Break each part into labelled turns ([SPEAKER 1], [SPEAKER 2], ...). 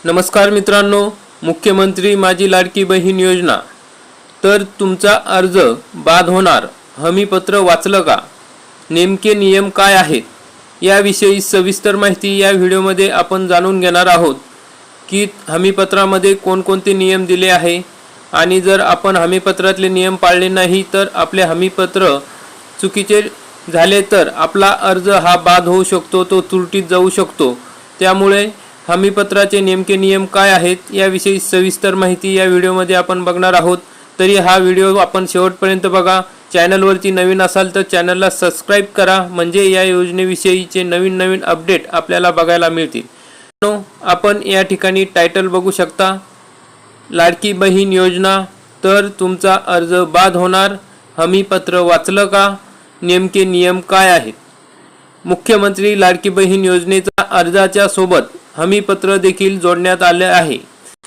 [SPEAKER 1] नमस्कार मित्रांनो, मुख्यमंत्री माझी लाडकी बहीण योजना। तर तुमचा अर्ज बाद होणार, हमीपत्र वाचलं का? नेमके नियम काय आहेत याविषयी सविस्तर माहिती या व्हिडिओमध्ये आपण जाणून घेणार आहोत की हमीपत्रामध्ये कोणकोणते नियम दिले आहे आणि जर आपण हमीपत्रातले नियम पाळले नाही तर आपले हमीपत्र चुकीचे झाले तर आपला अर्ज हा बाद होऊ शकतो, तो त्रुटीत जाऊ शकतो। त्यामुळे हमीपत्राचे नेमके नियम काय आहेत याविषयी सविस्तर माहिती या व्हिडिओमध्ये आपण बघणार आहोत। तरी हा व्हिडिओ आपण शेवटपर्यंत बघा। चॅनलवरती नवीन असाल तर चॅनलला सबस्क्राइब करा, म्हणजे या योजनेविषयीचे नवीन अपडेट आपल्याला बघायला मिळतील। आपण या ठिकाणी टायटल बघू शकता, लाडकी बहीण योजना। तर तुमचा अर्ज बाद होणार, हमीपत्र वाचलं का? नेमके नियम काय आहेत? मुख्यमंत्री लाडकी बहीण योजनेचा अर्जाच्या सोबत हमीपत्र देखील जोडण्यात आले आहे।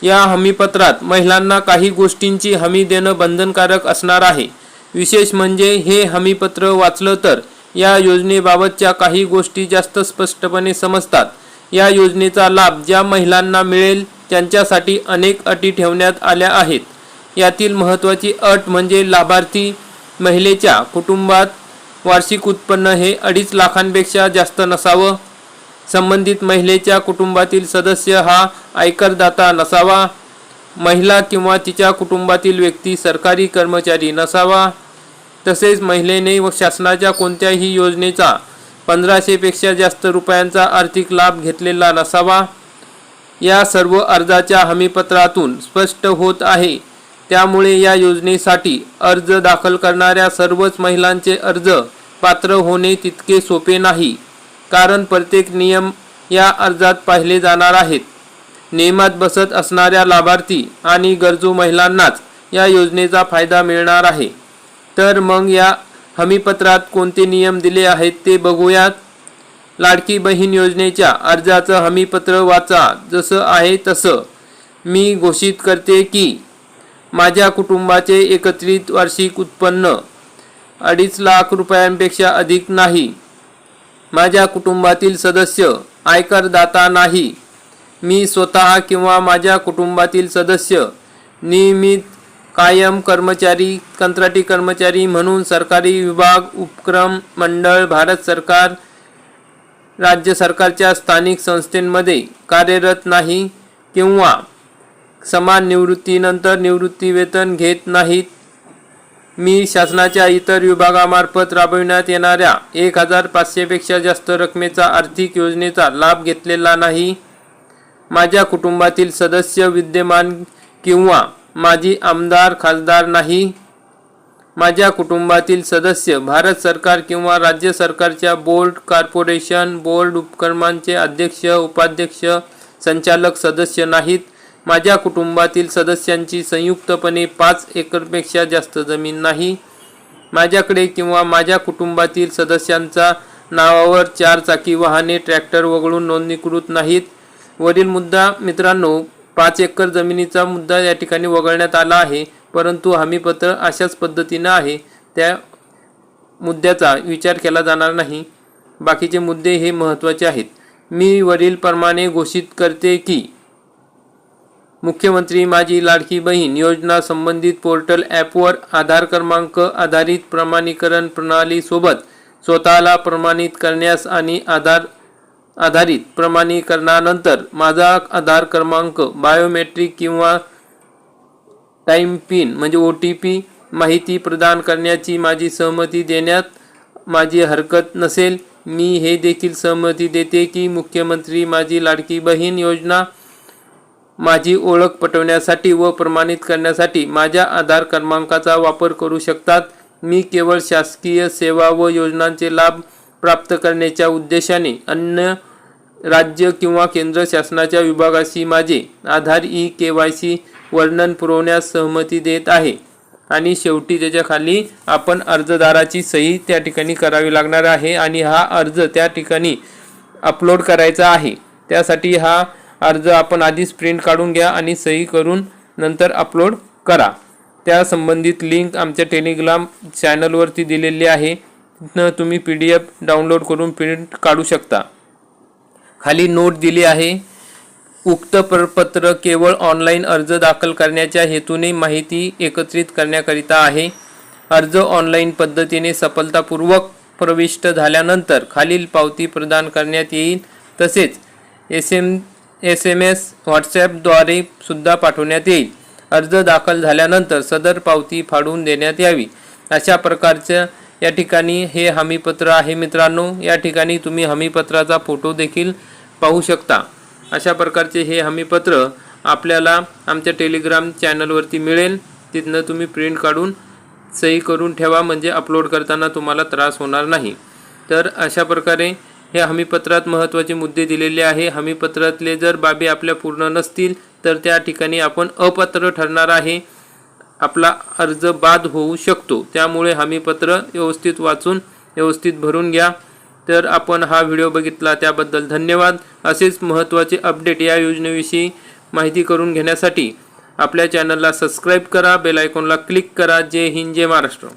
[SPEAKER 1] या हमीपत्रात महिलांना काही गोष्टींची हमी देणं बंधनकारक असणार आहे। विशेष म्हणजे हे हमीपत्र वाचलं तर या योजनेबाबतच्या काही गोष्टी जास्त स्पष्टपणे समजतात। या योजनेचा लाभ ज्या महिलांना मिळेल त्यांच्यासाठी अनेक अटी ठेवण्यात आल्या आहेत। यातील महत्त्वाची अट म्हणजे लाभार्थी महिलेच्या कुटुंबात वार्षिक उत्पन्न हे 2.5 लाखांपेक्षा जास्त नसावं। संबंधित महिलेच्या कुटुंबातील सदस्य हा आयकरदाता नसावा। महिला किंवा तिच्या कुटुंबातील व्यक्ती सरकारी कर्मचारी नसावा। तसेच महिलेने शासनाच्या कोणत्याही योजनेचा 1500 पेक्षा जास्त रुपयांचा आर्थिक लाभ घेतलेला नसावा। या सर्व अर्जाच्या हमीपत्रातून स्पष्ट होत आहे। त्यामुळे या योजनेसाठी अर्ज दाखल करणाऱ्या सर्वच महिलांचे अर्ज पात्र होणे तितके सोपे नाही, कारण प्रत्येक नियम या अर्जात पाहिले जाणार आहेत। नियमात बसत असणाऱ्या लाभार्थी आणि गरजू महिलांनाच या योजनेचा फायदा मिळणार आहे। तर मग या हमीपत्रात कोणते नियम दिले आहेत ते बघूयात। लाडकी बहीण योजनेच्या अर्जाचं हमीपत्र वाचा। जसं आहे तसं मी घोषित करते की माझ्या कुटुंबाचे एकत्रित वार्षिक उत्पन्न 2.5 लाख रुपयांपेक्षा अधिक नाही। माझ्या कुटुंबातील सदस्य आयकरदाता नाही। मी स्वतः किंवा माझ्या कुटुंबातील सदस्य नियमित कायम कर्मचारी, कंत्राटी कर्मचारी म्हणून सरकारी विभाग, उपक्रम, मंडळ, भारत सरकार, राज्य सरकारच्या स्थानिक संस्थांमध्ये कार्यरत नाही किंवा समान निवृत्तीनंतर निवृत्ती वेतन घेत नाहीत। मी शासनाच्या इतर विभागामार्फत राबविण्यात येणाऱ्या 1500 पेक्षा जास्त रकमेचा आर्थिक योजनेचा लाभ घेतलेला नाही। माझ्या कुटुंबातील सदस्य विद्यमान किंवा माजी आमदार, खासदार नाही। माझ्या कुटुंबातील सदस्य भारत सरकार किंवा राज्य सरकारच्या बोर्ड, कॉर्पोरेशन, बोर्ड, उपक्रमांचे अध्यक्ष, उपाध्यक्ष, संचालक सदस्य नाहीत। माझ्या कुटुंबातील सदस्यांची संयुक्तपणे 5 एकरपेक्षा जास्त जमीन नाही। माझ्याकडे किंवा माझ्या कुटुंबातील सदस्यांच्या नावावर 4 चाकी वाहने, ट्रॅक्टर वगळून नोंदणीकृत नाहीत। वरील मुद्दा मित्रांनो, 5 एकर जमिनीचा मुद्दा या ठिकाणी वगळण्यात आला आहे, परंतु हमीपत्र अशाच पद्धतीने आहे, त्या मुद्द्याचा विचार केला जाणार नाही। बाकीचे मुद्दे हे महत्त्वाचे आहेत। मी वरील प्रमाणे घोषित करते की मुख्यमंत्री माझी लाडकी बहीण योजना संबंधित पोर्टल ॲपवर आधार क्रमांक आधारित प्रमाणीकरण प्रणाली सोबत स्वतःला प्रमाणित करण्यास आणि आधारित प्रमाणीकरणानंतर माझा आधार क्रमांक, बायोमेट्रिक किंवा टाइम पिन म्हणजे OTP माहिती प्रदान करण्याची माझी सहमती देण्यात माझी हरकत नसेल। मी हे देखील सहमती देते की मुख्यमंत्री माझी लाडकी बहीण योजना माझी ओळख पटवण्यासाठी व प्रमाणित करण्यासाठी माझ्या आधार क्रमांकाचा वापर करू शकतात। मी केवळ शासकीय सेवा व योजनांचे लाभ प्राप्त करण्याच्या उद्देशाने अन्य राज्य किंवा केंद्र शासनाच्या विभागाशी माझे आधार KYC वर्णन पुरवण्यास सहमती देत आहे। आणि शेवटी त्याच्या खाली आपण अर्जदाराची सही त्या ठिकाणी करावी लागणार आहे आणि हा अर्ज त्या ठिकाणी अपलोड करायचा आहे। त्यासाठी हा अर्ज आपण आधीच प्रिंट काढून घ्या आणि सही करून नंतर अपलोड करा। त्या संबंधित लिंक आमच्या टेलिग्राम चॅनलवरती दिलेली आहे, तिथनं तुम्ही PDF डाउनलोड करून प्रिंट काढू शकता। खाली नोट दिली आहे उक्त प्रपत्र केवळ ऑनलाईन अर्ज दाखल करण्याच्या हेतूने माहिती एकत्रित करण्याकरिता आहे. अर्ज ऑनलाईन पद्धतीने सफलतापूर्वक प्रविष्ट झाल्यानंतर खालील पावती प्रदान करण्यात येईल. तसेच SMS व्हॉट्सॲपद्वारे सुद्धा पाठवण्यात येईल. अर्ज दाखल झाल्यानंतर सदर पावती फाडून देण्यात यावी. अशा प्रकारचं या ठिकाणी हे हमीपत्र आहे मित्रांनो. या ठिकाणी तुम्ही हमीपत्राचा फोटो देखील पाहू शकता. अशा प्रकारचे हे हमीपत्र आपल्याला आमच्या टेलिग्राम चॅनलवरती मिळेल. तिथनं तुम्ही प्रिंट काढून सही करून ठेवा, म्हणजे अपलोड करताना तुम्हाला त्रास होणार नाही. तर अशा प्रकारे हे हमीपत्रात महत्त्वाचे मुद्दे दिलेले आहे. हमीपत्रातले जर बाबी आपल्या पूर्ण नसतील तर त्या ठिकाणी आपण अपात्र ठरणार आहे, आपला अर्ज बाद होऊ शकतो. त्यामुळे हमीपत्र व्यवस्थित वाचून व्यवस्थित भरून घ्या. तर आपण हा व्हिडिओ बघितला त्याबद्दल धन्यवाद. असेच महत्त्वाचे अपडेट या योजनेविषयी माहिती करून घेण्यासाठी आपल्या चॅनलला सबस्क्राईब करा, बेल आयकॉनला क्लिक करा. जय हिंद, जय महाराष्ट्र.